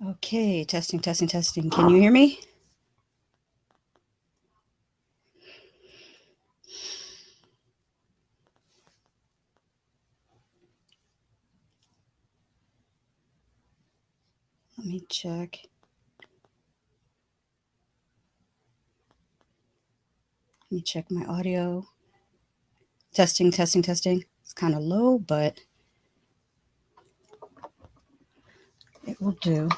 Okay, testing, testing, testing. Can you hear me? Let me check. Let me check my audio. Testing, testing, testing. It's kind of low, but it will do.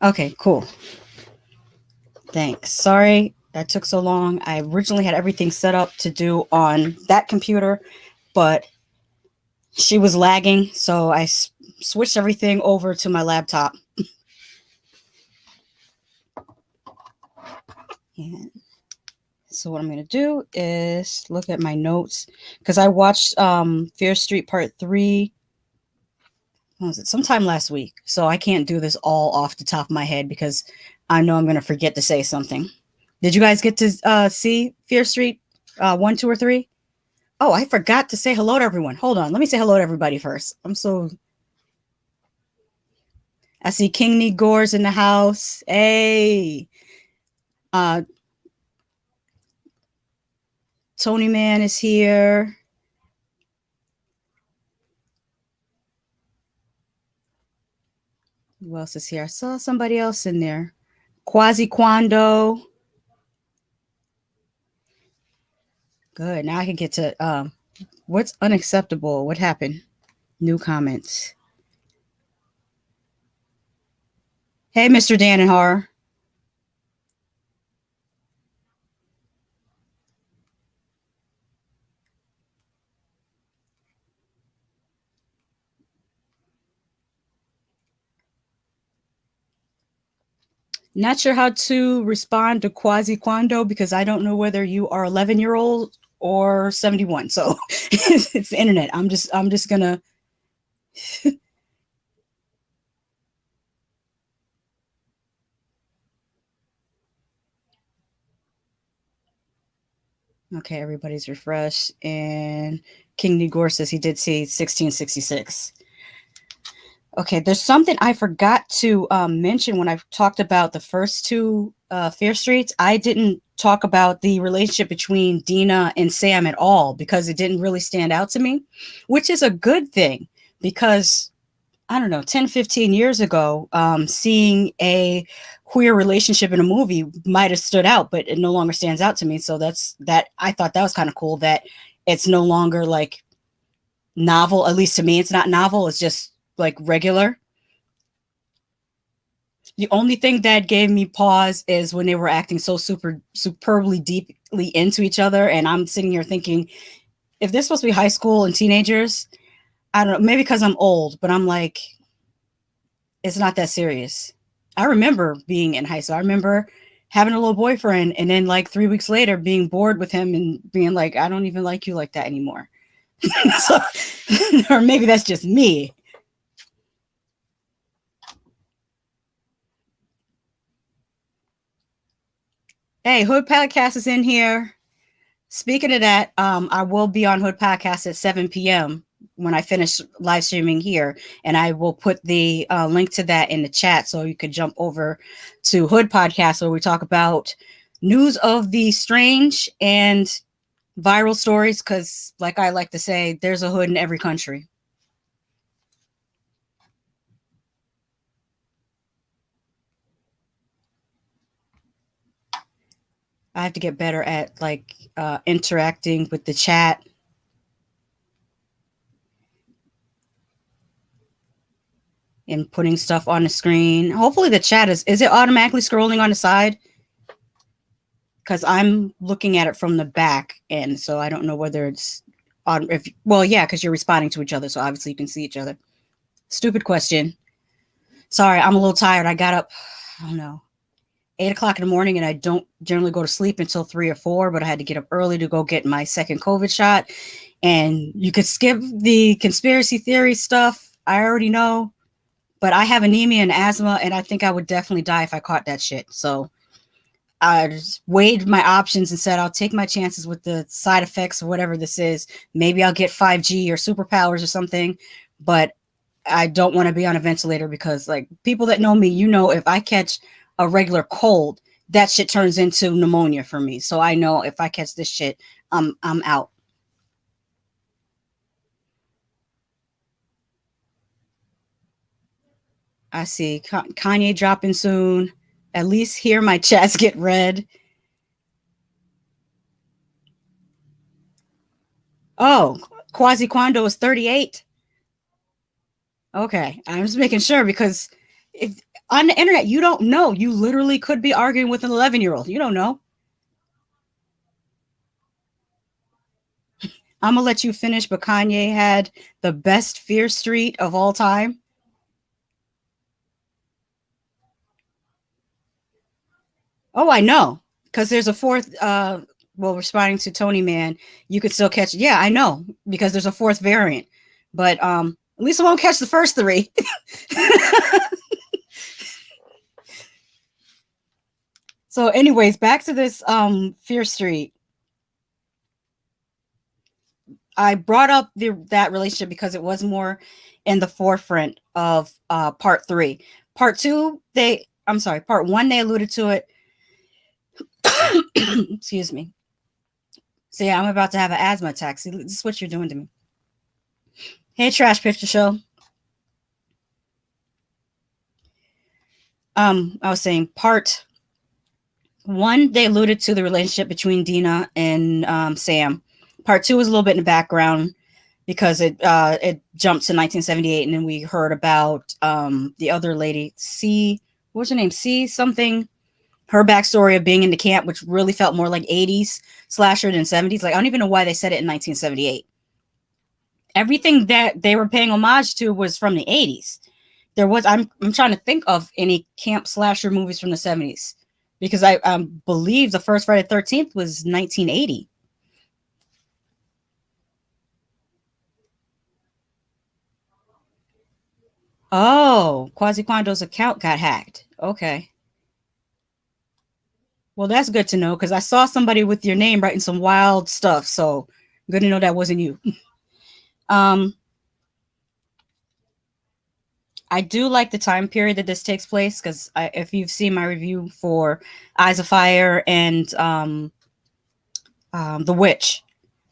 Okay, cool. Thanks. Sorry that took so long. I originally had everything set up to do on that computer, but she was lagging, so I switched everything over to my laptop. And so what I'm going to do is look at my notes because I watched Fear Street Part 3. What was it? Sometime last week. So I can't do this all off the top of my head because I know I'm going to forget to say something. Did you guys get to see Fear Street 1, 2, or 3? Oh, I forgot to say hello to everyone. Hold on. Let me say hello to everybody first. I see King Gore's in the house. Hey. Tony Man is here. Who else is here? I saw somebody else in there. Quasi Quando. Good. Now I can get to what's unacceptable. What happened? New comments. Hey, Mr. Dan and Horror. Not sure how to respond to Quasi Quando because I don't know whether you are 11-year-old or 71. So it's the internet. I'm just gonna. Okay, everybody's refreshed. And King Nigor says he did see 1666. Okay, there's something I forgot to mention when I talked about the first two Fear Streets. I didn't talk about the relationship between Dina and Sam at all because it didn't really stand out to me, which is a good thing because, I don't know, 10, 15 years ago, seeing a queer relationship in a movie might have stood out, but it no longer stands out to me. So I thought that was kind of cool that it's no longer like novel. At least to me, it's not novel. It's just like regular. The only thing that gave me pause is when they were acting so superbly deeply into each other, and I'm sitting here thinking, if they're supposed to be high school and teenagers, I don't know, maybe because I'm old, but I'm like, it's not that serious. I remember being in high school. I remember having a little boyfriend, and then like 3 weeks later, being bored with him and being like, I don't even like you like that anymore. So, or maybe that's just me. Hey, Hood Podcast is in here. Speaking of that, I will be on Hood Podcast at 7 p.m. when I finish live streaming here, and I will put the link to that in the chat so you could jump over to Hood Podcast where we talk about news of the strange and viral stories because, like I like to say, there's a hood in every country. I have to get better at like interacting with the chat. And putting stuff on the screen. Hopefully the chat is it automatically scrolling on the side? Because I'm looking at it from the back, and so I don't know whether it's on. Yeah, because you're responding to each other, so obviously you can see each other. Stupid question. Sorry, I'm a little tired. I got up, I don't know, 8 o'clock in the morning, and I don't generally go to sleep until 3 or 4. But I had to get up early to go get my second COVID shot. And you could skip the conspiracy theory stuff. I already know. but I have anemia and asthma, and I think I would definitely die if I caught that shit. So I just weighed my options and said I'll take my chances with the side effects or whatever this is. Maybe I'll get 5G or superpowers or something, but I don't want to be on a ventilator because, like, people that know me, you know, if I catch a regular cold, that shit turns into pneumonia for me. So I know if I catch this shit, I'm out. I see Kanye dropping soon. At least here my chats get read. Oh, Quasi Quando is 38. Okay, I'm just making sure because if on the internet you don't know, you literally could be arguing with an 11-year-old. You don't know. I'm gonna let you finish, but Kanye had the best Fear Street of all time. Oh, I know, because there's a fourth. Well, responding to Tony Man, you could still catch. Yeah, I know because there's a fourth variant, but at least I won't catch the first three. So, anyways, back to this Fear Street. I brought up that relationship because it was more in the forefront of part three. Part two, I'm sorry, part one, they alluded to it. Excuse me. So yeah, I'm about to have an asthma attack. See, this is what you're doing to me. Hey, Trash Picture Show. I was saying part one, they alluded to the relationship between Dina and Sam. Part two was a little bit in the background because it jumped to 1978, and then we heard about the other lady, C. What was her name? C something. Her backstory of being in the camp, which really felt more like 80s slasher than 70s. Like, I don't even know why they said it in 1978. Everything that they were paying homage to was from the 80s. I'm trying to think of any camp slasher movies from the 70s because I believe the first Friday the 13th was 1980. Oh, Quasi Quando's account got hacked. Okay. Well, that's good to know because I saw somebody with your name writing some wild stuff. So good to know that wasn't you. um, I do like the time period that this takes place because if you've seen my review for Eyes of Fire and The Witch,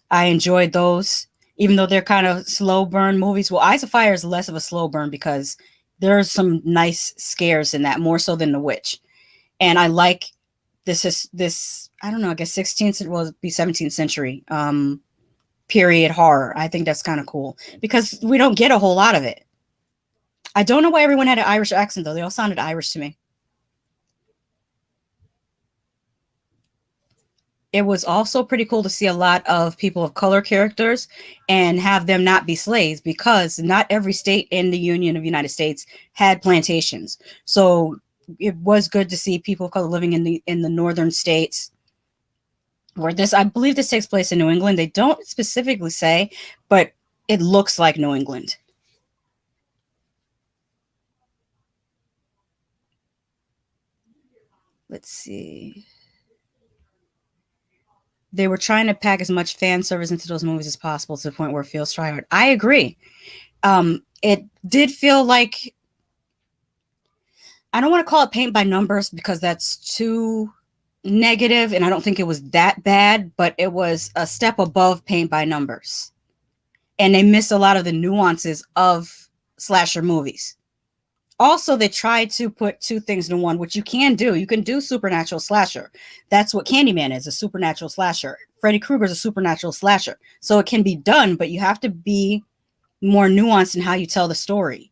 I enjoyed those, even though they're kind of slow burn movies. Well, Eyes of Fire is less of a slow burn because there's some nice scares in that, more so than The Witch. And I like this I don't know, I guess 16th, well, it'd be 17th century period horror. I think that's kind of cool because we don't get a whole lot of it. I don't know why everyone had an Irish accent though. They all sounded Irish to me. It was also pretty cool to see a lot of people of color characters and have them not be slaves because not every state in the Union of the United States had plantations. So it was good to see people of color living in the northern states where this, I believe this takes place in New England. They don't specifically say, but it looks like New England. Let's see. They were trying to pack as much fan service into those movies as possible to the point where it feels try hard. I agree. It did feel like, I don't want to call it paint by numbers because that's too negative, and I don't think it was that bad, but it was a step above paint by numbers. And they missed a lot of the nuances of slasher movies. Also, they tried to put two things in one, which you can do. You can do supernatural slasher. That's what Candyman is, a supernatural slasher. Freddy Krueger is a supernatural slasher. So it can be done, but you have to be more nuanced in how you tell the story.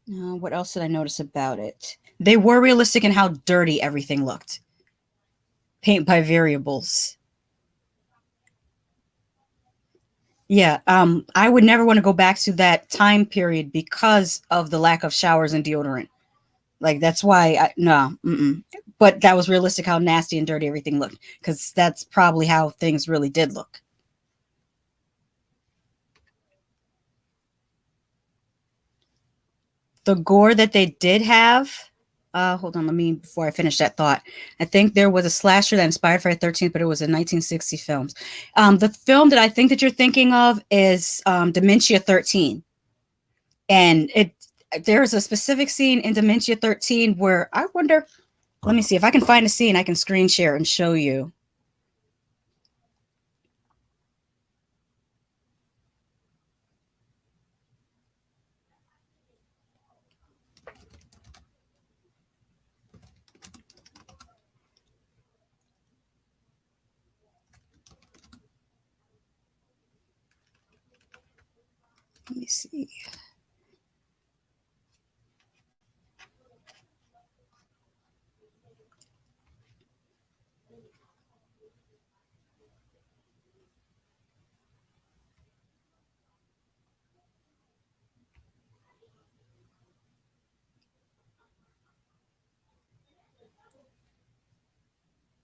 What else did I notice about it? They were realistic in how dirty everything looked. Paint by variables. Yeah, I would never want to go back to that time period because of the lack of showers and deodorant. Like that's why no. Mm-mm. but that was realistic how nasty and dirty everything looked, because that's probably how things really did look. The gore that they did have, hold on, let me, before I finish that thought, I think there was a slasher that inspired Friday the 13th, but it was in 1960 films. The film that I think that you're thinking of is Dementia 13. And there's a specific scene in Dementia 13 where I wonder, let me see if I can find a scene I can screen share and show you. Let me see.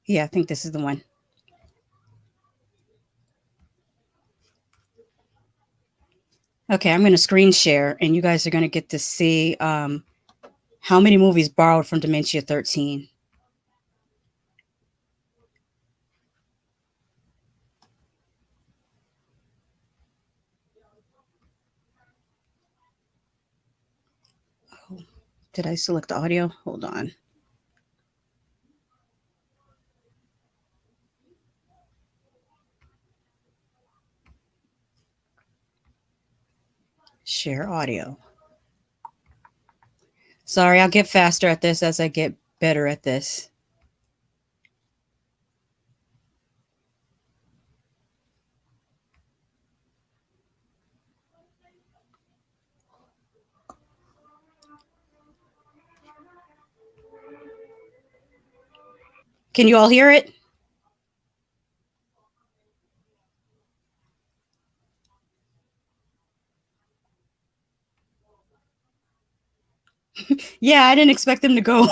Yeah, I think this is the one. Okay, I'm going to screen share, and you guys are going to get to see how many movies borrowed from Dementia 13. Oh, did I select the audio? Hold on. Share audio. Sorry, I'll get faster at this as I get better at this. Can you all hear it? Yeah, I didn't expect them to go.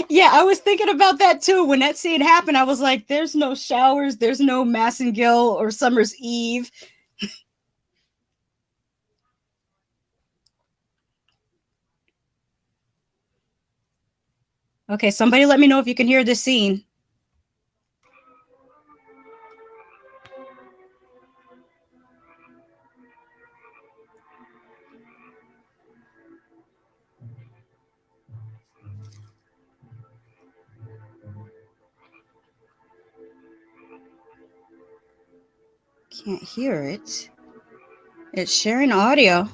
Yeah, I was thinking about that too. When that scene happened, I was like, there's no showers, there's no Massengill or Summer's Eve. Okay, somebody let me know if you can hear this scene. Can't hear it. It's sharing audio.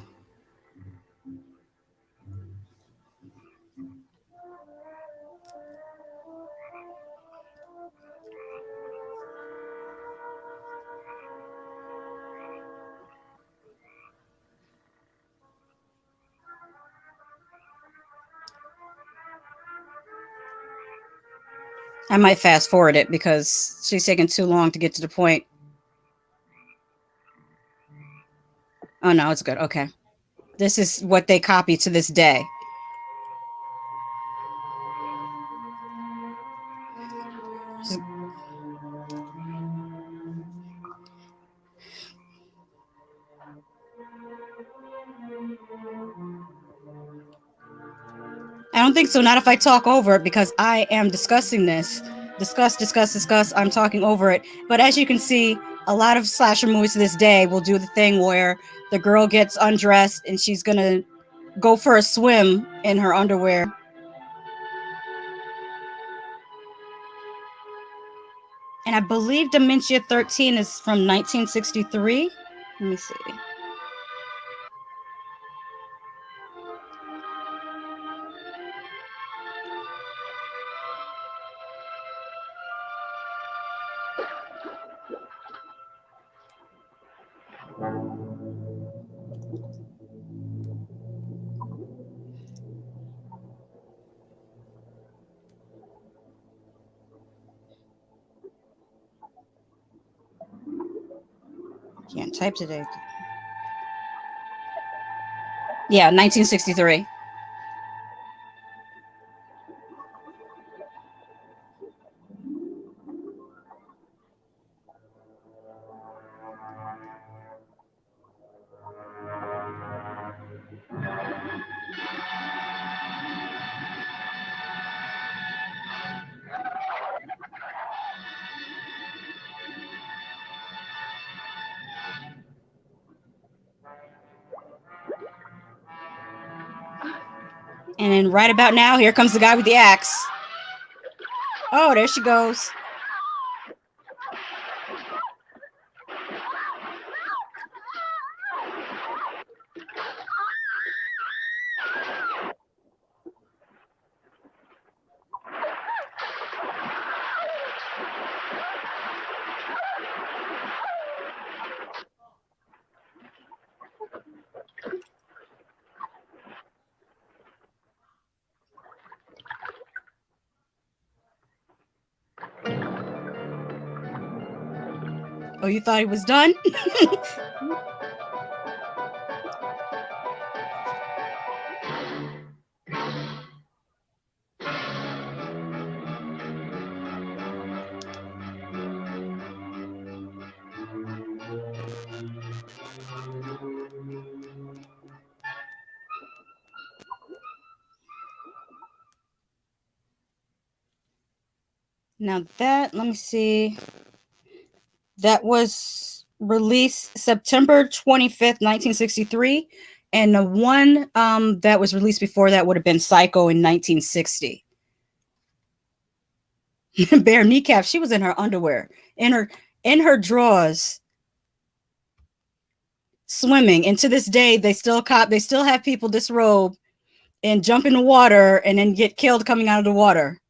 I might fast forward it because she's taking too long to get to the point. Oh no, it's good. Okay. This is what they copy to this day. I don't think so. Not if I talk over it, because I am discussing this. Discuss. I'm talking over it. But as you can see, a lot of slasher movies to this day will do the thing where the girl gets undressed and she's going to go for a swim in her underwear. And I believe Dementia 13 is from 1963. Let me see. Can't type today. Yeah, 1963. And then right about now, here comes the guy with the axe. Oh, there she goes. Oh, you thought he was done? Now that, let me see. That was released September 25th, 1963. And the one that was released before that would have been Psycho in 1960. Bare kneecap. She was in her underwear, in her drawers, swimming. And to this day, they still have people disrobe and jump in the water and then get killed coming out of the water.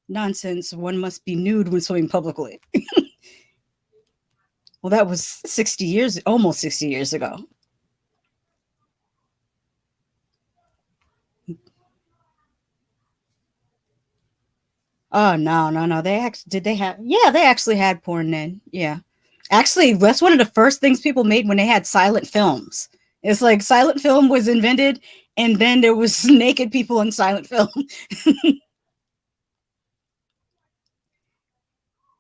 Nonsense. One must be nude when swimming publicly. Well, that was 60 years, almost 60 years ago. Oh no. They actually had porn then. Yeah. Actually, that's one of the first things people made when they had silent films. It's like silent film was invented and then there was naked people in silent film.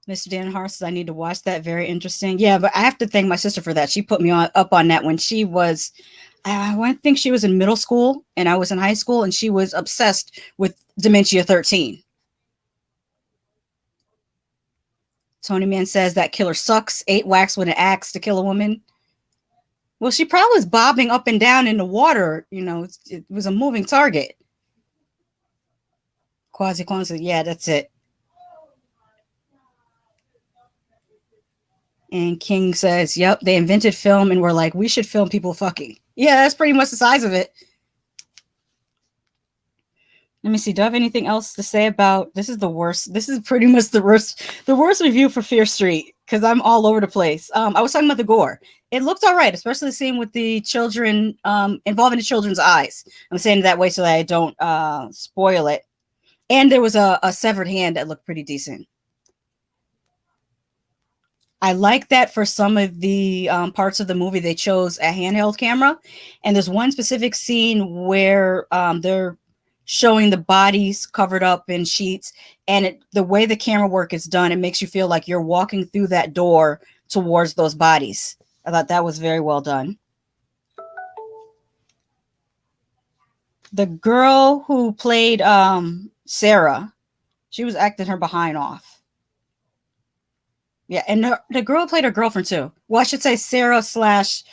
Mr. Dan Hart says I need to watch that. Very interesting. Yeah, but I have to thank my sister for that. She put me up on that when she was, I think she was in middle school and I was in high school, and she was obsessed with Dementia 13. Tony Man says that killer sucks. 8 whacks with an axe to kill a woman. Well, she probably was bobbing up and down in the water. It was a moving target. Quasi. Yeah, that's it. And King says, yep, they invented film and were like, we should film people fucking. Yeah, that's pretty much the size of it. Let me see. Do I have anything else to say about this? Is the worst. This is pretty much the worst review for Fear Street, because I'm all over the place. I was talking about the gore. It looked all right, especially the scene with the children involving the children's eyes. I'm saying it that way so that I don't spoil it. And there was a severed hand that looked pretty decent. I like that for some of the parts of the movie they chose a handheld camera, and there's one specific scene where they're showing the bodies covered up in sheets, and the way the camera work is done, it makes you feel like you're walking through that door towards those bodies. I thought that was very well done. The girl who played Sarah, she was acting her behind off. Yeah, and the girl who played her girlfriend too. Well, I should say Sarah slash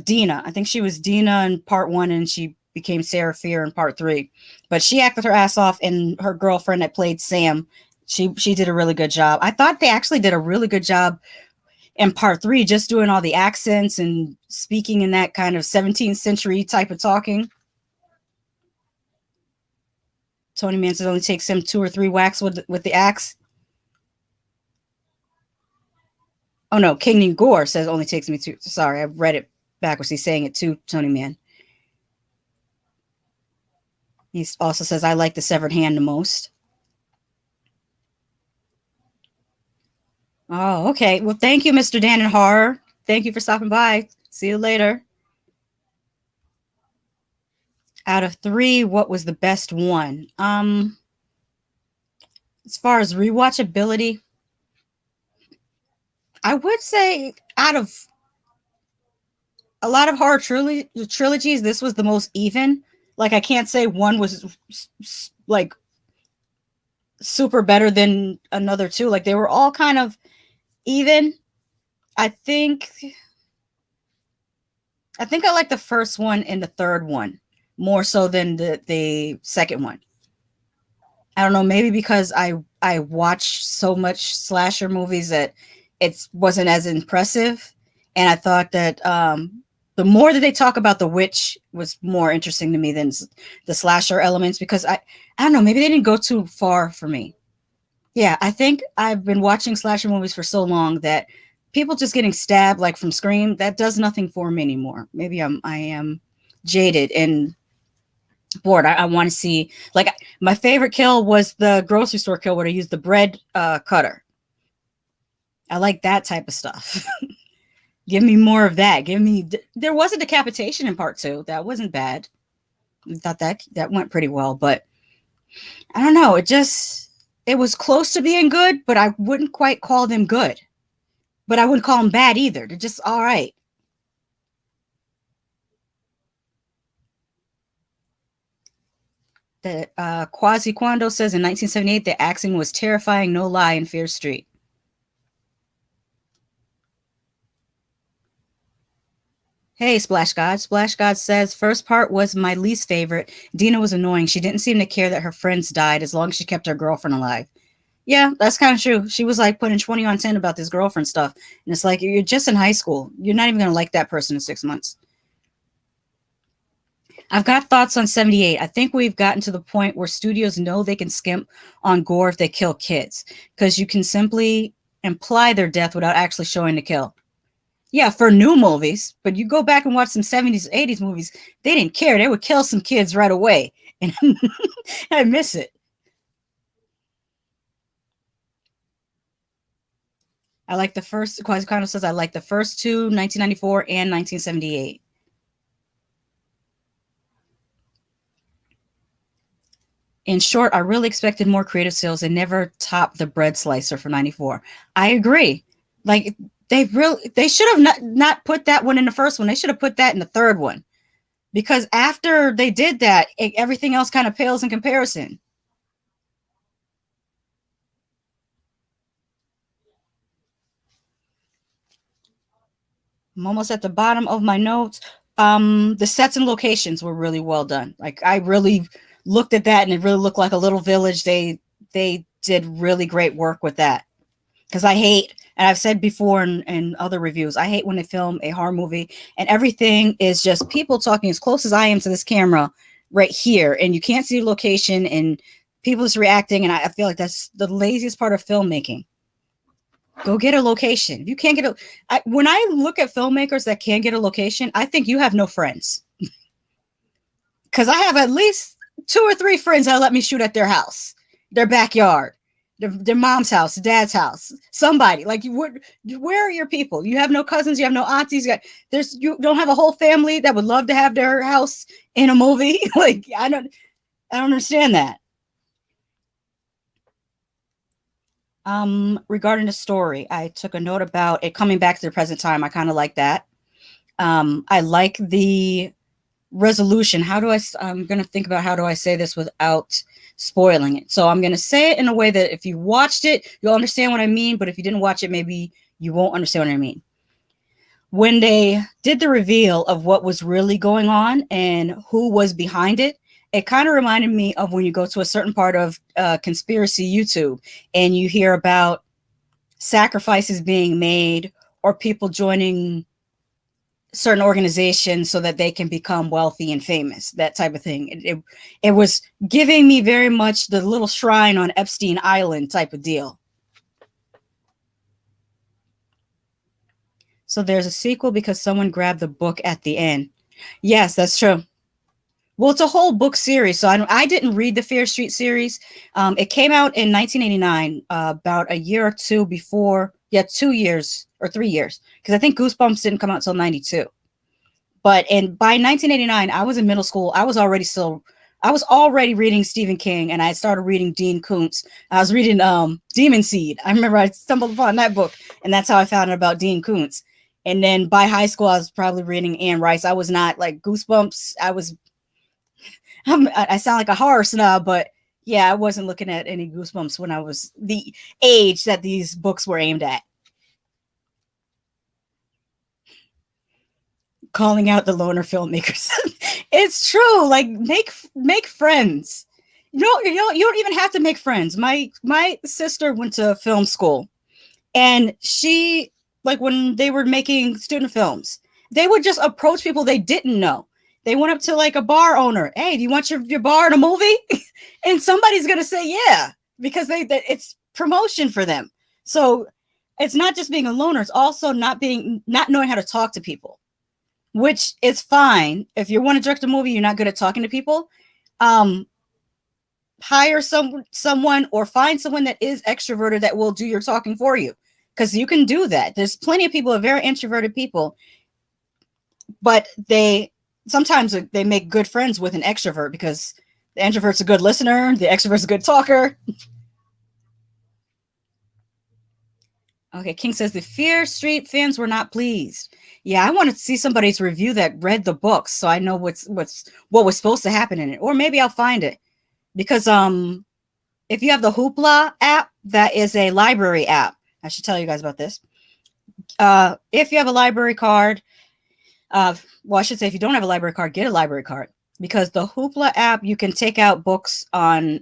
Dina. I think she was Dina in part 1, and she became Sarah Fear in part 3. But she acted her ass off, and her girlfriend that played Sam, she did a really good job. I thought they actually did a really good job in part 3, just doing all the accents and speaking in that kind of 17th century type of talking. Tony Manson only takes him 2 or 3 whacks with the axe. Oh no, King Gore says only takes me 2. Sorry, I read it backwards. He's saying it too, Tony Man. He also says, I like the severed hand the most. Oh, okay. Well, thank you, Mr. Dan and Horror. Thank you for stopping by. See you later. Out of 3, what was the best one? As far as rewatchability, I would say out of a lot of horror trilogies, this was the most even. Like, I can't say one was like super better than another 2. Like, they were all kind of even. I think I like the first one and the third one more so than the second one. I don't know, maybe because I watched so much slasher movies that it wasn't as impressive, and I thought that the more that they talk about the witch was more interesting to me than the slasher elements, because I don't know, maybe they didn't go too far for me. Yeah, I think I've been watching slasher movies for so long that people just getting stabbed like from Scream, that does nothing for me anymore. Maybe I am jaded and bored. I want to see, like, my favorite kill was the grocery store kill where they used the bread cutter. I like that type of stuff. Give me more of that. Give me. There was a decapitation in part two. That wasn't bad. I thought that went pretty well, but I don't know. It was close to being good, but I wouldn't quite call them good. But I wouldn't call them bad either. They're just all right. The Quasi Quando says in 1978 the acting was terrifying, no lie, in Fear Street. Hey, Splash God. Splash God says, first part was my least favorite. Dina was annoying. She didn't seem to care that her friends died as long as she kept her girlfriend alive. Yeah, that's kind of true. She was like putting 20 on 10 about this girlfriend stuff. And it's like, you're just in high school. You're not even going to like that person in 6 months. I've got thoughts on 78. I think we've gotten to the point where studios know they can skimp on gore if they kill kids, because you can simply imply their death without actually showing the kill. Yeah, for new movies, but you go back and watch some 70s, 80s movies, they didn't care. They would kill some kids right away. And I miss it. I like the first, Quasicano says, I like the first two, 1994 and 1978. In short, I really expected more creative sales and never topped the bread slicer for 94. I agree. Like, they should have not put that one in the first one. They should have put that in the third one, because after they did that, everything else kind of pales in comparison. I'm almost at the bottom of my notes. The sets and locations were really well done. Like, I really looked at that and it really looked like a little village. They did really great work with that. Because I hate, and I've said before in other reviews, I hate when they film a horror movie and everything is just people talking as close as I am to this camera right here, and you can't see the location and people just reacting. And I feel like that's the laziest part of filmmaking. Go get a location. If you can't get when I look at filmmakers that can't get a location, I think you have no friends. Because I have at least 2 or 3 friends that let me shoot at their house, their backyard, their mom's house, dad's house, somebody. Like, where are your people? You have no cousins, you have no aunties. You don't have a whole family that would love to have their house in a movie. Like, I don't understand that. Regarding the story, I took a note about it coming back to the present time. I kind of like that. I like the resolution. I'm going to think about how do I say this without spoiling it. So I'm going to say it in a way that if you watched it, you'll understand what I mean. But if you didn't watch it, maybe you won't understand what I mean. When they did the reveal of what was really going on and who was behind it, it kind of reminded me of when you go to a certain part of conspiracy YouTube and you hear about sacrifices being made or people joining certain organizations so that they can become wealthy and famous, that type of thing. It was giving me very much the little shrine on Epstein Island type of deal. So there's a sequel because someone grabbed the book at the end. Yes, that's true. Well, it's a whole book series. So I didn't read the Fear Street series. It came out in 1989, about a year or two before. Yeah, 2 years or 3 years. Because I think Goosebumps didn't come out until 92. But by 1989, I was in middle school. I was already reading Stephen King, and I started reading Dean Koontz. I was reading Demon Seed. I remember I stumbled upon that book, and that's how I found out about Dean Koontz. And then by high school, I was probably reading Anne Rice. I was not like Goosebumps. I sound like a horror snob, but yeah, I wasn't looking at any Goosebumps when I was the age that these books were aimed at. calling out the loner filmmakers. It's true. Like make friends. You don't even have to make friends. My sister went to film school, and she, like, when they were making student films, they would just approach people they didn't know. They went up to like a bar owner. Hey, do you want your bar in a movie? And somebody's gonna say yeah, because it's promotion for them. So it's not just being a loner, it's also not knowing how to talk to people, which is fine. If you want to direct a movie, you're not good at talking to people. Hire someone or find someone that is extroverted that will do your talking for you, because you can do that. There's plenty of people, are very introverted people, but sometimes they make good friends with an extrovert, because the introvert's a good listener, the extrovert's a good talker. Okay, King says the Fear Street fans were not pleased. Yeah, I want to see somebody's review that read the books, so I know what was supposed to happen in it, or maybe I'll find it. Because if you have the Hoopla app, that is a library app. I should tell you guys about this. If you have a library card, well, I should say if you don't have a library card, get a library card. Because the Hoopla app, you can take out books on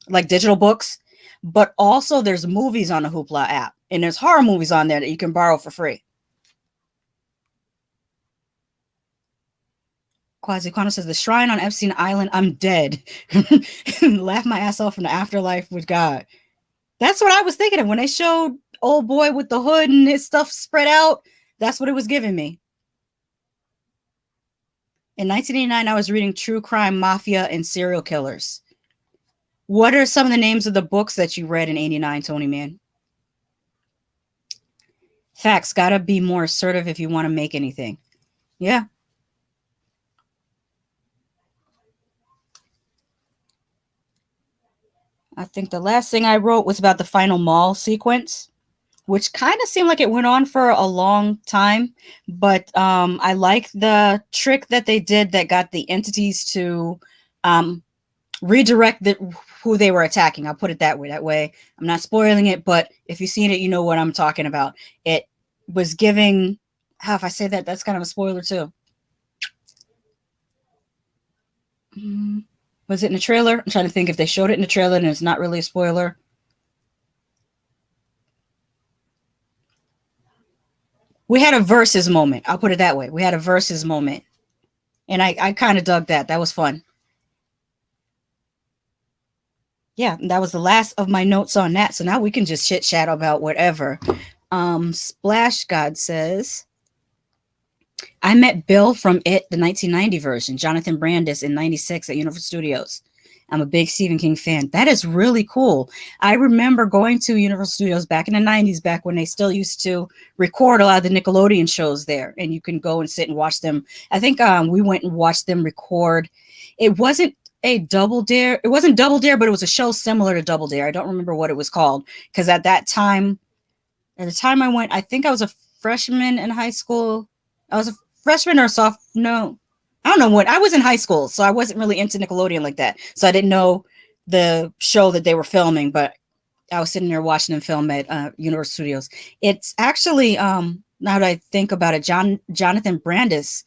like digital books, but also there's movies on the Hoopla app, and there's horror movies on there that you can borrow for free. Quasi-Quano says, the shrine on Epstein Island, I'm dead. Laugh my ass off in the afterlife with God. That's what I was thinking of when they showed old boy with the hood and his stuff spread out. That's what it was giving me. In 1989, I was reading True Crime, Mafia, and Serial Killers. What are some of the names of the books that you read in 89, Tony Man? Facts. Gotta be more assertive if you want to make anything. Yeah. I think the last thing I wrote was about the final mall sequence, which kind of seemed like it went on for a long time. But I like the trick that they did that got the entities to redirect who they were attacking. I'll put it that way. That way, I'm not spoiling it, but if you've seen it, you know what I'm talking about. It was giving, how if I say that, that's kind of a spoiler too. Was it in the trailer? I'm trying to think if they showed it in the trailer and it's not really a spoiler. We had a versus moment. I'll put it that way. We had a versus moment. And I kind of dug that. That was fun. Yeah, that was the last of my notes on that. So now we can just chit chat about whatever. Splash God says, I met Bill from It, the 1990 version, Jonathan Brandis in 96 at Universal Studios. I'm a big Stephen King fan. That is really cool. I remember going to Universal Studios back in the 90s, back when they still used to record a lot of the Nickelodeon shows there, and you can go and sit and watch them. I think we went and watched them record. It wasn't a Double Dare. It wasn't Double Dare, but it was a show similar to Double Dare. I don't remember what it was called, because at the time I went, I think I was a freshman in high school. I was a freshman or no, I don't know what. I was in high school, so I wasn't really into Nickelodeon like that. So I didn't know the show that they were filming, but I was sitting there watching them film at Universal Studios. It's actually, now that I think about it, Jonathan Brandis,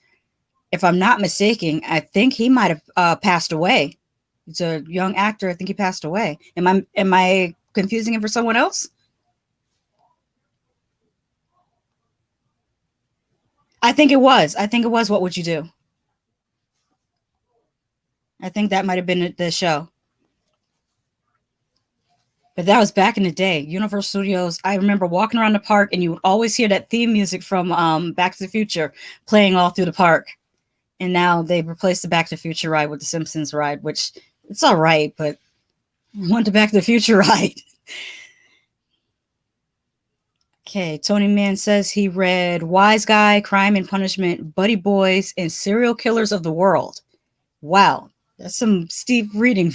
if I'm not mistaken, I think he might have passed away. He's a young actor. I think he passed away. Am I confusing him for someone else? I think it was. What Would You Do? I think that might have been the show. But that was back in the day. Universal Studios, I remember walking around the park and you would always hear that theme music from Back to the Future playing all through the park. And now they've replaced the Back to the Future ride with the Simpsons ride, which it's all right, but I want the Back to the Future ride. Okay, Tony Man says he read Wise Guy, Crime and Punishment, Buddy Boys, and Serial Killers of the World. Wow, that's some steep reading.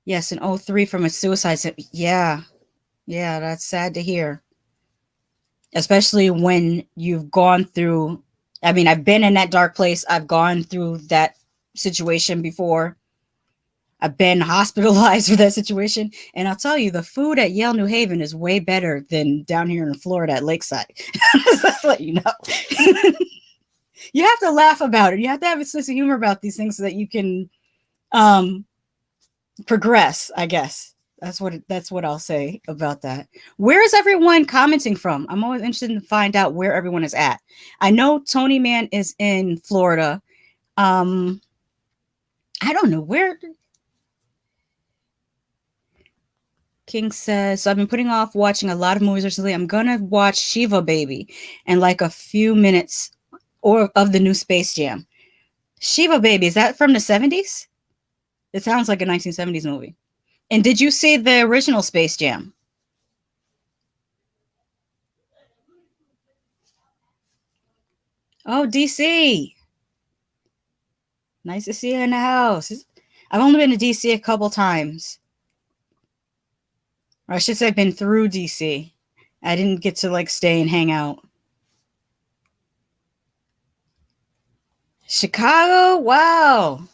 Yes, in 03 from a suicide. Yeah, that's sad to hear. Especially when you've gone through, I mean, I've been in that dark place. I've gone through that situation before. I've been hospitalized for that situation. And I'll tell you, the food at Yale New Haven is way better than down here in Florida at Lakeside. Just let you know. You have to laugh about it. You have to have a sense of humor about these things so that you can um, progress, I guess. That's what I'll say about that. Where is everyone commenting from? I'm always interested to find out where everyone is at. I know Tony Man is in Florida. I don't know where. King says, so I've been putting off watching a lot of movies recently. I'm gonna watch Shiva Baby and like a few minutes or of the new Space Jam. Shiva Baby, is that from the 70s? It sounds like a 1970s movie. And did you see the original Space Jam? Oh, DC. Nice to see you in the house. I've only been to DC a couple times. Or I should say I've been through DC. I didn't get to like stay and hang out. Chicago? Wow.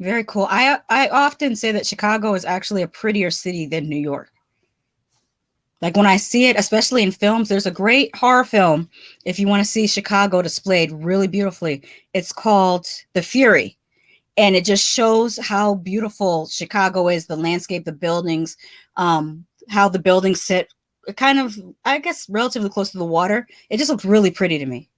Very cool. I often say that Chicago is actually a prettier city than New York. Like when I see it, especially in films, there's a great horror film if you want to see Chicago displayed really beautifully. It's called The Fury. And it just shows how beautiful Chicago is, the landscape, the buildings, how the buildings sit kind of, I guess, relatively close to the water. It just looks really pretty to me.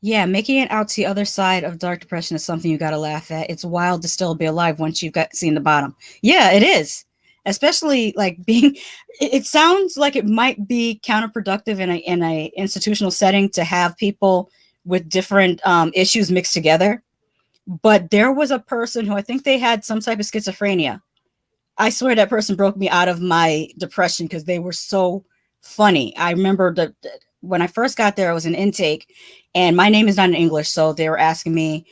Yeah, making it out to the other side of dark depression is something you got to laugh at. It's wild to still be alive once you've got seen the bottom. Yeah, it is. Especially like being, it sounds like it might be counterproductive in a institutional setting to have people with different issues mixed together. But there was a person who I think they had some type of schizophrenia. I swear that person broke me out of my depression because they were so funny. I remember when I first got there, I was an intake, and my name is not in English, so they were asking me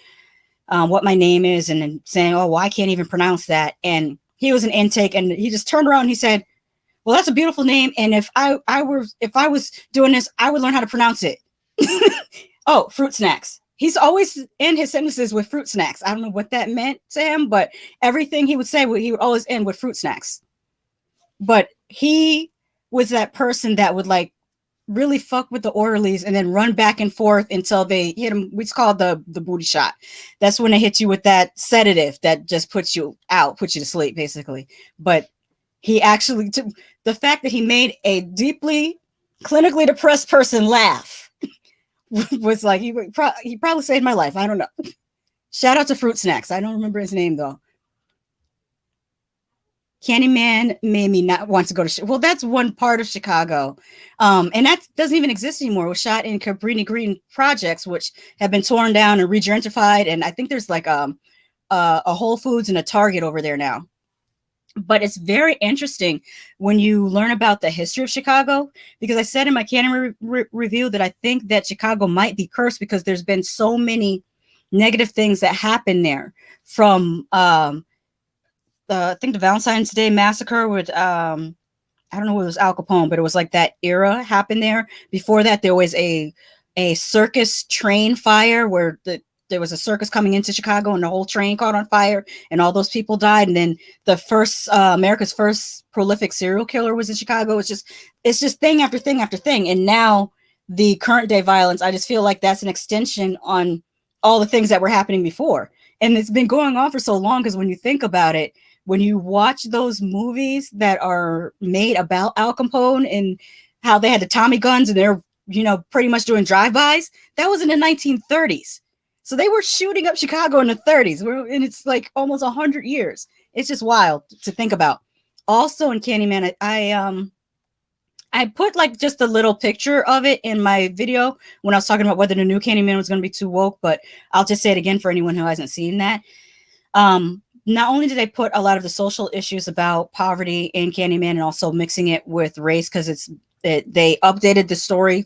what my name is, and then saying, "Oh, well, I can't even pronounce that." And he was an intake, and he just turned around and he said, "Well, that's a beautiful name, and if I was doing this, I would learn how to pronounce it." Oh, fruit snacks. He's always in his sentences with fruit snacks. I don't know what that meant to him, but everything he would say, he would always end with fruit snacks. But he was that person that would like really fuck with the orderlies and then run back and forth until they hit him. It's called the booty shot. That's when they hit you with that sedative that just puts you out, puts you to sleep, basically. But he actually took the fact that he made a deeply clinically depressed person laugh was like he probably saved my life. I don't know. Shout out to Fruit Snacks. I don't remember his name though. Candyman made me not want to go to. Well, that's one part of Chicago, and that doesn't even exist anymore. It was shot in Cabrini Green projects, which have been torn down and regentrified. And I think there's like a Whole Foods and a Target over there now. But it's very interesting when you learn about the history of Chicago, because I said in my Canon review that I think that Chicago might be cursed because there's been so many negative things that happen there from I think the Valentine's Day massacre with I don't know what it was, Al Capone, but it was like that era happened there. Before that, there was a circus train fire where there was a circus coming into Chicago and the whole train caught on fire and all those people died. And then the first America's first prolific serial killer was in Chicago. It's just thing after thing after thing. And now the current day violence, I just feel like that's an extension on all the things that were happening before. And it's been going on for so long because when you think about it, when you watch those movies that are made about Al Capone and how they had the Tommy guns and they're, pretty much doing drive-bys, that was in the 1930s. So they were shooting up Chicago in the 30s, and it's like almost 100 years. It's just wild to think about. Also in Candyman, I put like just a little picture of it in my video when I was talking about whether the new Candyman was going to be too woke, but I'll just say it again for anyone who hasn't seen that. Not only did they put a lot of the social issues about poverty in Candyman and also mixing it with race, because they updated the story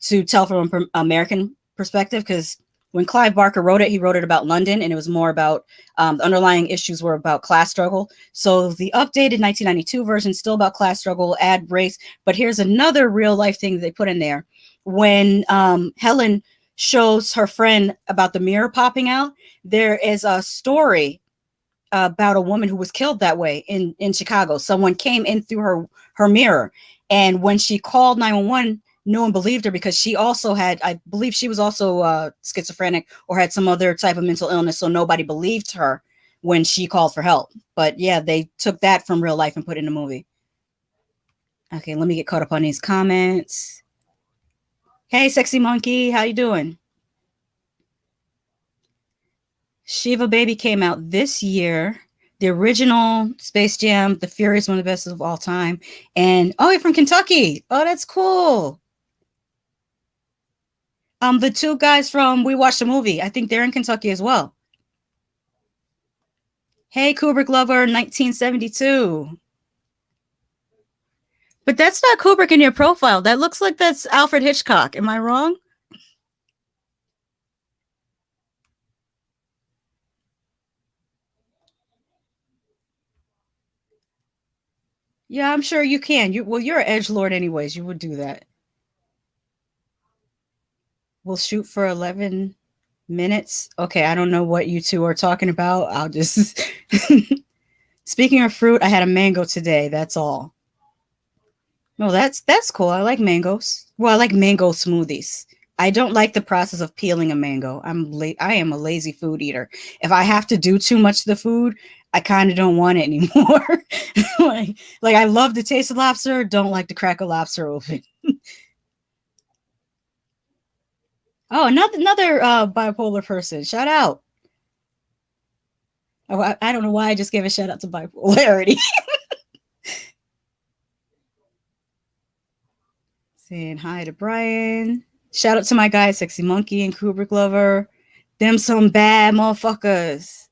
to tell from an American perspective, because when Clive Barker wrote it, he wrote it about London, and it was more about the underlying issues were about class struggle. So the updated 1992 version still about class struggle, add race, but here's another real life thing they put in there. When Helen shows her friend about the mirror popping out. There is a story about a woman who was killed that way in Chicago. Someone came in through her mirror, and when she called 911, no one believed her because she also had, I believe, she was also schizophrenic or had some other type of mental illness, so nobody believed her when she called for help. But yeah, they took that from real life and put it in a movie. Okay, let me get caught up on these comments. Hey, sexy monkey, how you doing? Shiva Baby came out this year. The original Space Jam, The Fury is one of the best of all time. And oh, you're from Kentucky. Oh, that's cool. The two guys from We Watched the Movie, I think they're in Kentucky as well. Hey, Kubrick lover, 1972. But that's not Kubrick in your profile. That looks like that's Alfred Hitchcock. Am I wrong? Yeah, I'm sure you can. You're an edgelord anyways. You would do that. We'll shoot for 11 minutes. Okay, I don't know what you two are talking about. I'll just Speaking of fruit, I had a mango today. That's all. No, that's cool. I like mangoes. Well, I like mango smoothies. I don't like the process of peeling a mango. I am a lazy food eater. If I have to do too much to the food, I kind of don't want it anymore. like I love the taste of lobster, don't like to crack a lobster open. Oh, another bipolar person. Shout out. Oh, I don't know why I just gave a shout out to bipolarity. Saying hi to Brian. Shout out to my guy, Sexy Monkey and Kubrick Lover. Them some bad motherfuckers.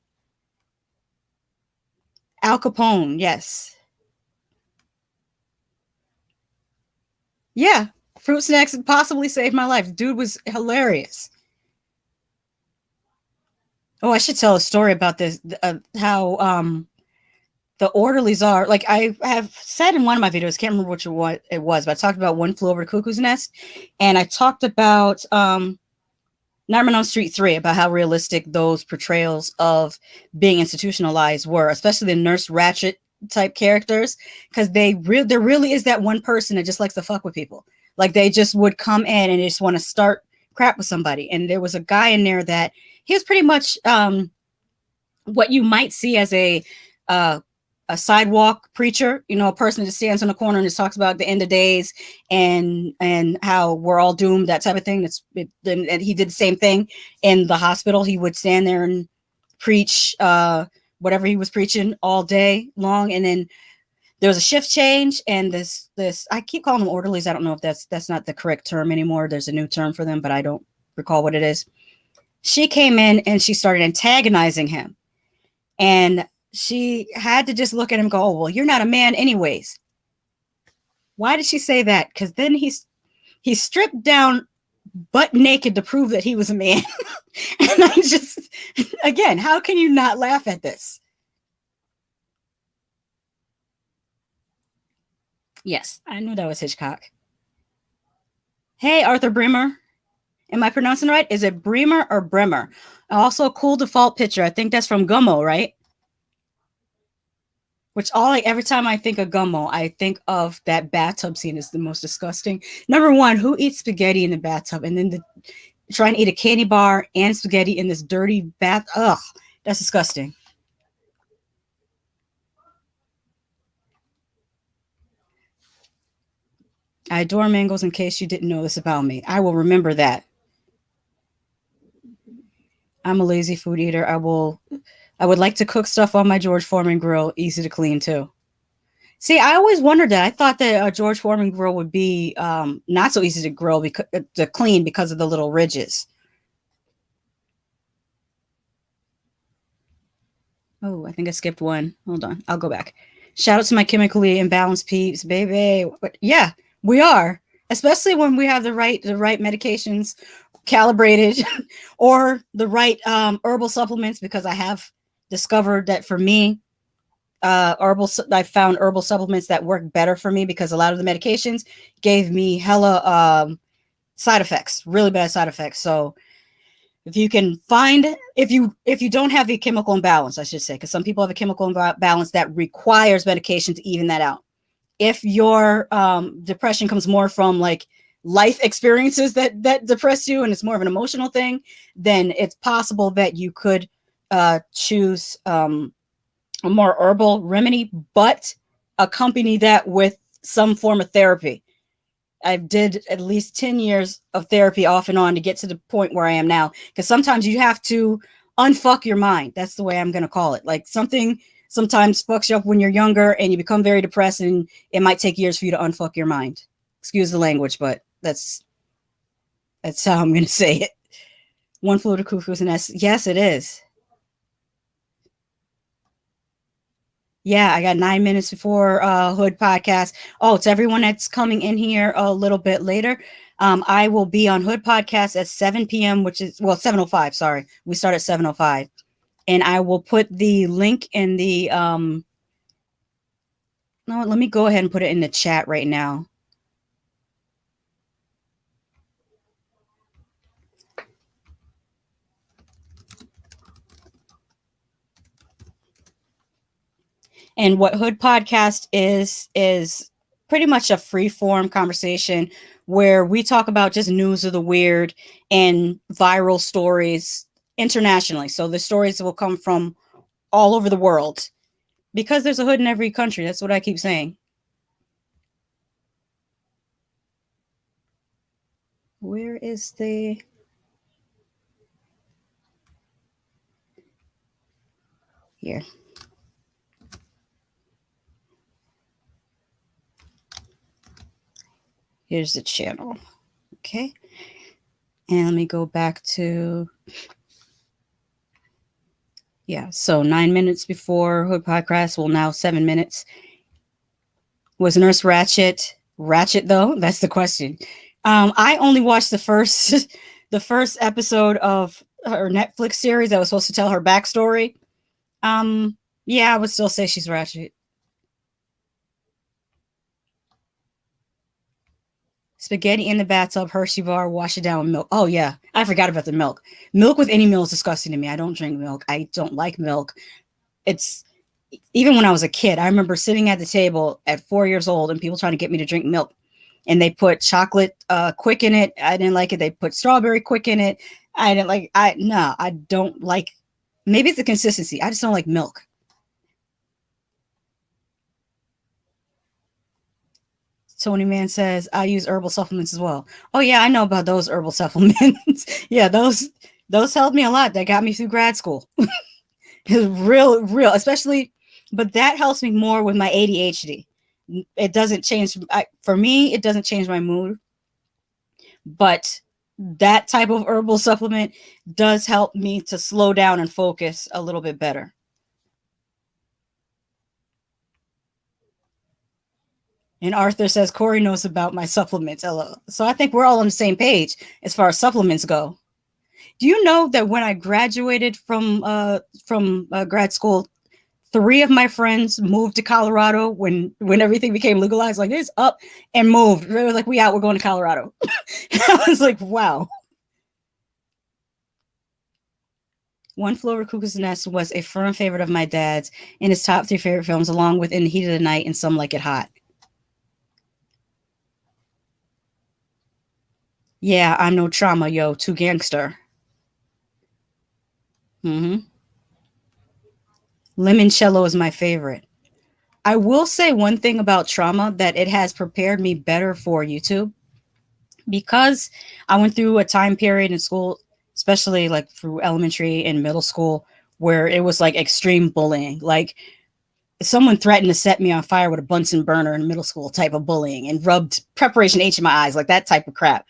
Al Capone, yes. Yeah. Fruit snacks possibly saved my life. Dude was hilarious. Oh, I should tell a story about this. How the orderlies are, like I have said in one of my videos, can't remember which one it was, but I talked about One Flew Over the Cuckoo's Nest, and I talked about Nightmare on Street 3, about how realistic those portrayals of being institutionalized were, especially the Nurse Ratchet type characters, because there really is that one person that just likes to fuck with people. Like they just would come in and they just want to start crap with somebody. And there was a guy in there that he was pretty much what you might see as uh, a sidewalk preacher, you know, a person that stands on the corner and just talks about the end of days and how we're all doomed, that type of thing. And he did the same thing in the hospital. He would stand there and preach whatever he was preaching all day long, and then there was a shift change, and this I keep calling them orderlies. I don't know if that's not the correct term anymore. There's a new term for them, but I don't recall what it is. She came in and she started antagonizing him, and she had to just look at him and go, oh, well, you're not a man anyways. Why did she say that? Because then he stripped down butt naked to prove that he was a man. And I just, again, how can you not laugh at this? Yes, I knew that was Hitchcock. Hey, Arthur Brimmer. Am I pronouncing it right? Is it Bremer or Bremer? Also, cool default picture. I think that's from Gummo, right? Which every time I think of Gummo, I think of that bathtub scene is the most disgusting. Number one, who eats spaghetti in the bathtub and then trying to eat a candy bar and spaghetti in this dirty bath? Ugh, that's disgusting. I adore mangoes in case you didn't know this about me. I will remember that. I'm a lazy food eater. I would like to cook stuff on my George Foreman grill, easy to clean too. See, I always wondered that. I thought that a George Foreman grill would be not so easy to to clean because of the little ridges. Oh, I think I skipped one. Hold on, I'll go back. Shout out to my chemically imbalanced peeps, baby. But yeah, we are, especially when we have the right medications calibrated or the right herbal supplements, because I have discovered that for me, I found herbal supplements that work better for me, because a lot of the medications gave me hella side effects, really bad side effects. So if you can find, if you don't have a chemical imbalance, I should say, because some people have a chemical imbalance that requires medication to even that out. If your depression comes more from like life experiences that depress you, and it's more of an emotional thing, then it's possible that you could choose a more herbal remedy, but accompany that with some form of therapy. I did at least 10 years of therapy off and on to get to the point where I am now. Because sometimes you have to unfuck your mind. That's the way I'm going to call it. Like something sometimes fucks you up when you're younger and you become very depressed, and it might take years for you to unfuck your mind. Excuse the language, but that's how I'm going to say it. One flew to cuckoo's nest. Yes, it is. Yeah, I got 9 minutes before Hood podcast. Oh, to everyone that's coming in here a little bit later, I will be on Hood podcast at 7 p.m., which is, well, 7:05. Sorry, we start at 7:05, and I will put the link in the. No, let me go ahead and put it in the chat right now. And what Hood Podcast is pretty much a free form conversation where we talk about just news of the weird and viral stories internationally. So the stories will come from all over the world because there's a hood in every country. That's what I keep saying. Where is the here? Here's the channel. Okay. And let me go back to yeah. So 9 minutes before Hood Podcast, well now 7 minutes. Was Nurse Ratchet though? That's the question. I only watched the first the first episode of her Netflix series that was supposed to tell her backstory. Yeah, I would still say she's Ratchet. Spaghetti in the bathtub, Hershey bar, wash it down with milk. Oh yeah, I forgot about the milk. Milk with any meal is disgusting to me. I don't drink milk. I don't like milk. It's even when I was a kid, I remember sitting at the table at 4 years old and people trying to get me to drink milk. And they put chocolate quick in it. I didn't like it. They put strawberry quick in it. I didn't like I don't like, maybe it's the consistency. I just don't like milk. Tony Man says, I use herbal supplements as well. Oh yeah, I know about those herbal supplements. Yeah, those helped me a lot. That got me through grad school. It's real, especially, but that helps me more with my ADHD. It doesn't change for me, it doesn't change my mood, but that type of herbal supplement does help me to slow down and focus a little bit better. And Arthur says Corey knows about my supplements. Hello. So I think we're all on the same page as far as supplements go. Do you know that when I graduated from grad school, three of my friends moved to Colorado when everything became legalized? Like it's up and moved. They were like, we out, we're going to Colorado. I was like, wow. One Flew Over Cuckoo's Nest was a firm favorite of my dad's in his top three favorite films, along with In the Heat of the Night and Some Like It Hot. Yeah, I'm no trauma, yo, too gangster. Mm-hmm. Limoncello is my favorite. I will say one thing about trauma, that it has prepared me better for YouTube, because I went through a time period in school, especially like through elementary and middle school, where it was like extreme bullying. Like someone threatened to set me on fire with a Bunsen burner in middle school type of bullying, and rubbed preparation H in my eyes, like that type of crap.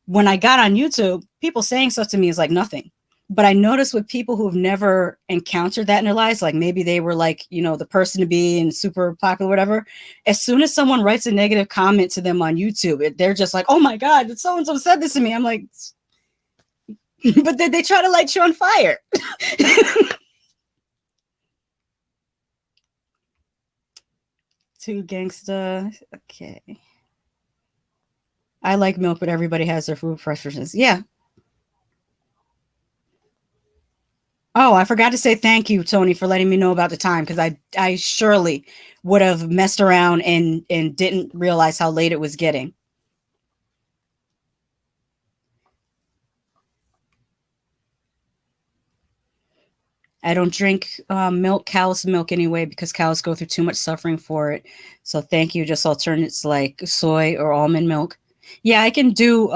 When I got on YouTube, people saying stuff to me is like nothing. But I noticed with people who've never encountered that in their lives, like maybe they were like, the person to be and super popular, whatever. As soon as someone writes a negative comment to them on YouTube, they're just like, oh my God, so and so said this to me. I'm like, but then they try to light you on fire. Too gangsta. Okay. I like milk, but everybody has their food preferences. Yeah. Oh, I forgot to say thank you, Tony, for letting me know about the time because I surely would have messed around and didn't realize how late it was getting. I don't drink milk, cow's milk anyway, because cows go through too much suffering for it. So thank you. Just alternates like soy or almond milk. Yeah, I can do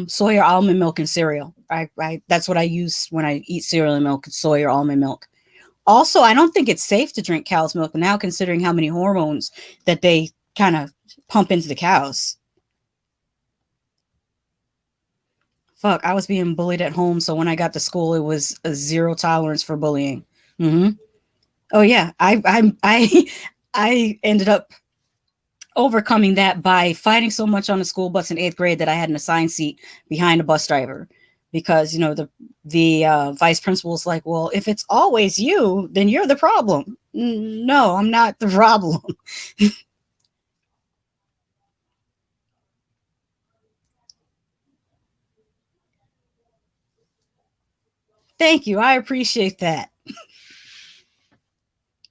soy or almond milk in cereal. I that's what I use when I eat cereal and milk, soy or almond milk. Also, I don't think it's safe to drink cow's milk now, considering how many hormones that they kind of pump into the cows. Fuck, I was being bullied at home, so when I got to school, it was a zero tolerance for bullying. Hmm. Oh yeah, I ended up overcoming that by fighting so much on the school bus in eighth grade that I had an assigned seat behind a bus driver because the vice principal was like, well, if it's always you, then you're the problem. No, I'm not the problem. Thank you. I appreciate that.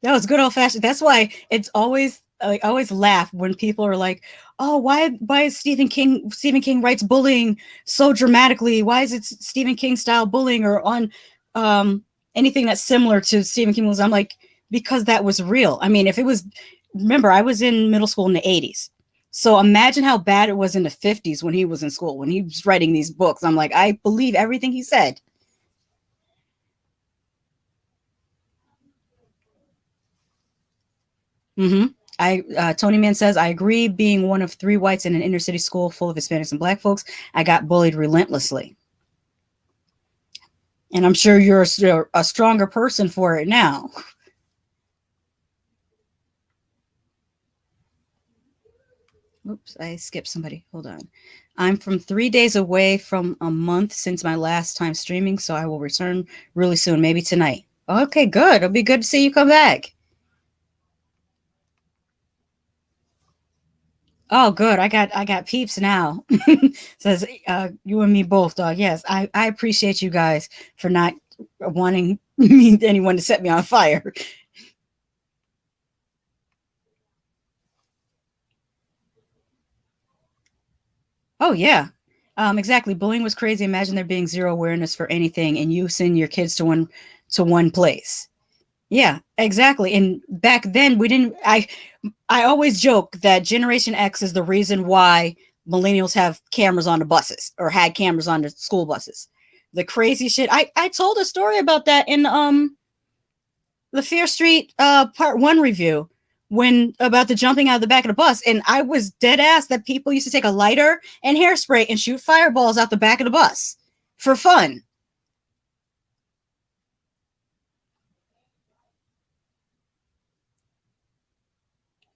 That was good old fashioned. That's why it's always like I always laugh when people are like, "Oh, why is Stephen King writes bullying so dramatically? Why is it Stephen King style bullying or on um anything that's similar to Stephen King was?" I'm like, because that was real. I mean, if it was, remember, I was in middle school in the 80s. So imagine how bad it was in the 50s when he was in school, when he was writing these books. I'm like, I believe everything he said. Mm-hmm. Tony Man says, I agree. Being one of three whites in an inner city school full of Hispanics and Black folks, I got bullied relentlessly, and I'm sure you're a stronger person for it now. Oops, I skipped somebody. Hold on. I'm from 3 days away from a month since my last time streaming, so I will return really soon, maybe tonight. Okay, good. It'll be good to see you come back. Oh, good. I got peeps now. Says you and me both, dog. Yes, I appreciate you guys for not wanting me anyone to set me on fire. Oh yeah, exactly. Bullying was crazy. Imagine there being zero awareness for anything, and you send your kids to one place. Yeah, exactly. And back then we didn't. I always joke that Generation X is the reason why millennials have cameras on the buses or had cameras on the school buses. The crazy shit. I told a story about that in the Fear Street part one review when about the jumping out of the back of the bus, and I was dead ass that people used to take a lighter and hairspray and shoot fireballs out the back of the bus for fun.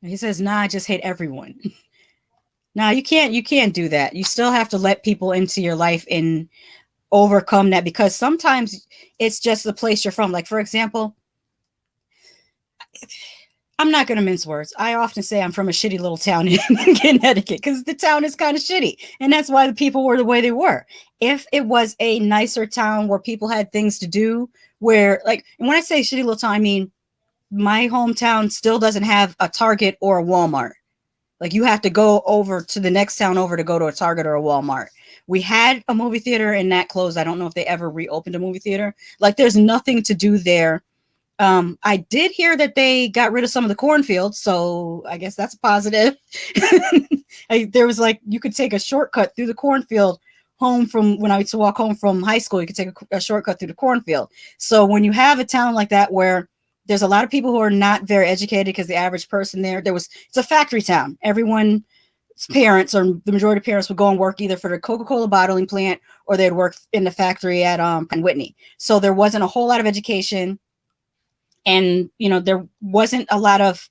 He says, "Nah, I just hate everyone." Nah, you can't do that. You still have to let people into your life and overcome that because sometimes it's just the place you're from. Like for example, I'm not going to mince words. I often say I'm from a shitty little town in Connecticut because the town is kind of shitty. And that's why the people were the way they were. If it was a nicer town where people had things to do, where, like, and when I say shitty little town, I mean, my hometown still doesn't have a Target or a Walmart. Like, you have to go over to the next town over to go to a Target or a Walmart. We had a movie theater and that closed. I don't know if they ever reopened a movie theater. Like, there's nothing to do there. I did hear that they got rid of some of the cornfields, so I guess that's a positive. There was like you could take a shortcut through the cornfield home from when I used to walk home from high school. You could take a shortcut through the cornfield. So when you have a town like that where there's a lot of people who are not very educated because the average person it's a factory town. Everyone's parents or the majority of parents would go and work either for the Coca-Cola bottling plant or they'd work in the factory at Whitney. So there wasn't a whole lot of education and there wasn't a lot of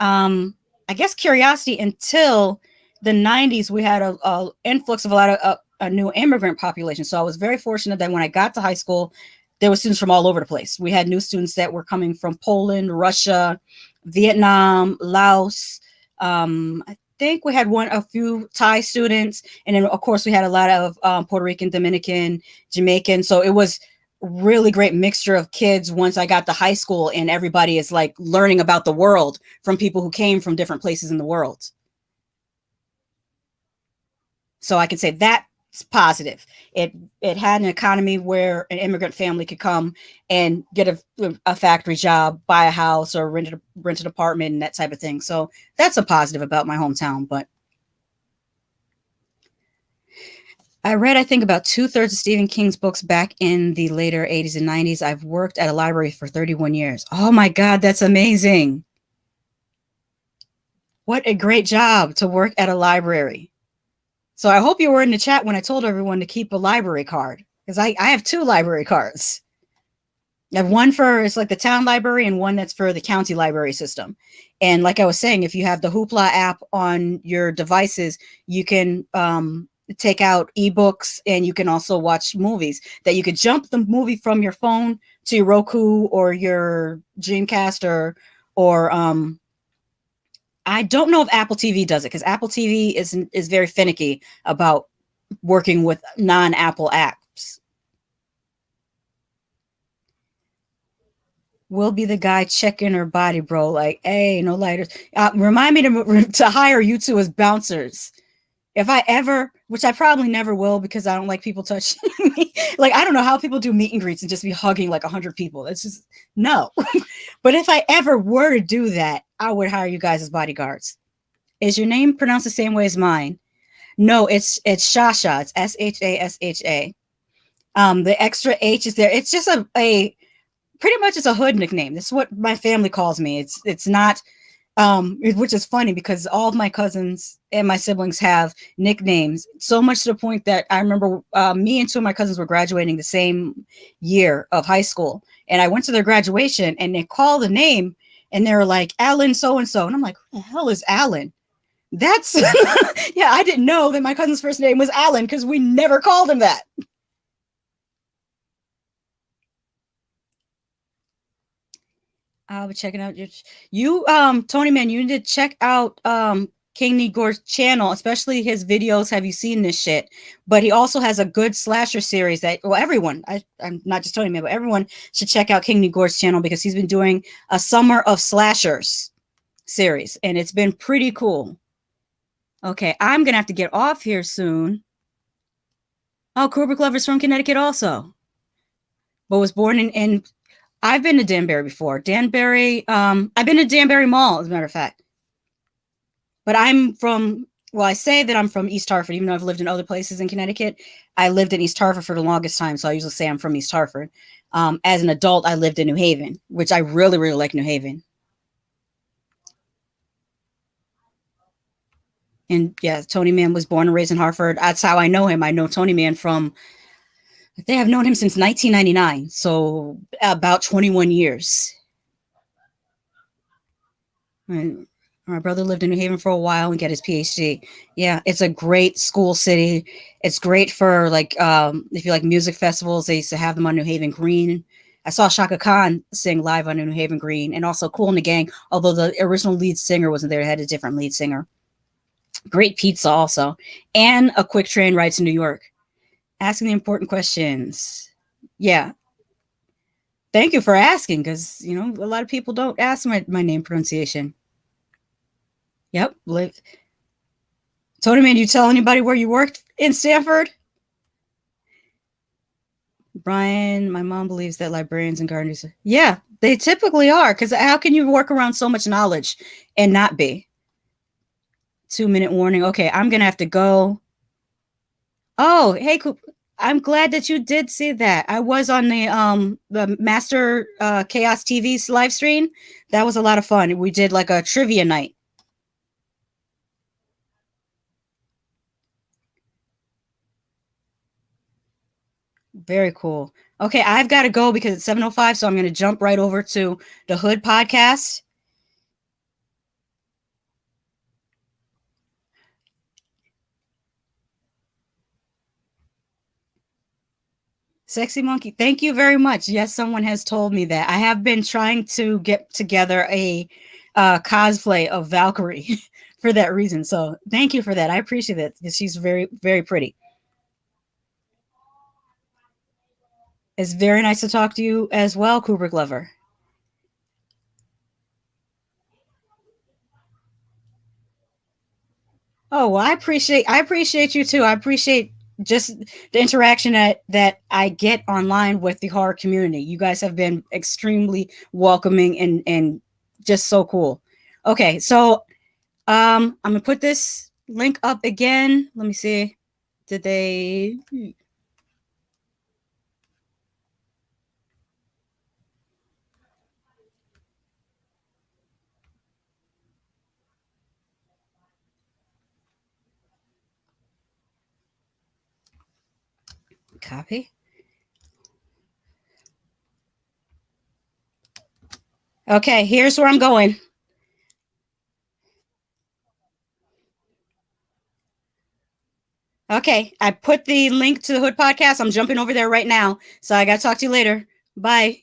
I guess curiosity until the 90s. We had a influx of a lot of a new immigrant population, so I was very fortunate that when I got to high school there were students from all over the place. We had new students that were coming from Poland, Russia, Vietnam, Laos, think we had a few Thai students, and then of course we had a lot of Puerto Rican, Dominican, Jamaican. So it was really great mixture of kids once I got to high school, and everybody is like learning about the world from people who came from different places in the world. So I can say that's positive. It had an economy where an immigrant family could come and get a factory job, buy a house, or rent an apartment and that type of thing. So that's a positive about my hometown. But I read, I think, about 2/3 of Stephen King's books back in the later 80s and 90s. I've worked at a library for 31 years. Oh my God, that's amazing. What a great job to work at a library. So I hope you were in the chat when I told everyone to keep a library card, because I have 2 library cards. I have one for, it's like the town library, and one that's for the county library system. And like I was saying, if you have the Hoopla app on your devices, you can take out ebooks, and you can also watch movies. That you could jump the movie from your phone to your Roku or your Dreamcast, or I don't know if Apple TV does it, because Apple TV is very finicky about working with non-Apple apps. We'll be the guy checking her body, bro. Like, hey, no lighters. Remind me to hire you two as bouncers. If I ever, which I probably never will, because I don't like people touching me. Like, I don't know how people do meet and greets and just be hugging like 100 people. It's just, no. But if I ever were to do that, I would hire you guys as bodyguards. Is your name pronounced the same way as mine? No, it's Shasha. It's Shasha. The extra H is there. It's just a pretty much it's a hood nickname. That's what my family calls me. It's not, which is funny because all of my cousins and my siblings have nicknames, so much to the point that I remember me and 2 of my cousins were graduating the same year of high school, and I went to their graduation and they called the name and they were like, Alan so-and-so. And I'm like, who the hell is Alan? That's, yeah, I didn't know that my cousin's first name was Alan because we never called him that. I'll be checking out you Tony Man, you need to check out King Nigor's channel, especially his videos. Have you seen this shit? But he also has a good slasher series that, well, everyone, I'm not just Tony Man, but everyone should check out King Nigor's channel, because he's been doing a Summer of Slashers series, and it's been pretty cool. Okay, I'm gonna have to get off here soon. Oh, Kubrick Lover's from Connecticut also, but was born in I've been to Danbury before. Danbury, I've been to Danbury Mall, as a matter of fact. But I'm from, well, I say that I'm from East Hartford, even though I've lived in other places in Connecticut. I lived in East Hartford for the longest time, so I usually say I'm from East Hartford. As an adult, I lived in New Haven, which I really, really like New Haven. And yeah, Tony Man was born and raised in Hartford. That's how I know him. I know Tony Man from, they have known him since 1999, so about 21 years. And my brother lived in New Haven for a while and got his PhD. Yeah, it's a great school city. It's great for, like, if you like music festivals, they used to have them on New Haven Green. I saw Shaka Khan sing live on New Haven Green, and also Kool and the Gang, although the original lead singer wasn't there, it had a different lead singer. Great pizza also, and a quick train ride to New York. Asking the important questions. Yeah. Thank you for asking, because, you know, a lot of people don't ask my name pronunciation. Yep. Tony Man, you tell anybody where you worked in Stanford? Brian, my mom believes that librarians and gardeners, yeah, they typically are, because how can you work around so much knowledge and not be? 2-minute warning. Okay, I'm going to have to go. Oh, hey, I'm glad that you did see that. I was on the Master Chaos TV's live stream. That was a lot of fun. We did like a trivia night. Very cool. Okay, I've got to go because it's 7:05, so I'm going to jump right over to the Hood podcast. Sexy Monkey, thank you very much. Yes, someone has told me that. I have been trying to get together a cosplay of Valkyrie for that reason. So thank you for that. I appreciate that because she's very, very pretty. It's very nice to talk to you as well, Kubrick lover. Oh, well, I appreciate you too. I appreciate just the interaction that I get online with the horror community. You guys have been extremely welcoming and just so cool. Okay, so I'm gonna put this link up again. Let me see. Did they copy? Okay, here's where I'm going. Okay, I put the link to the Hood podcast. I'm jumping over there right now. So I gotta talk to you later. Bye.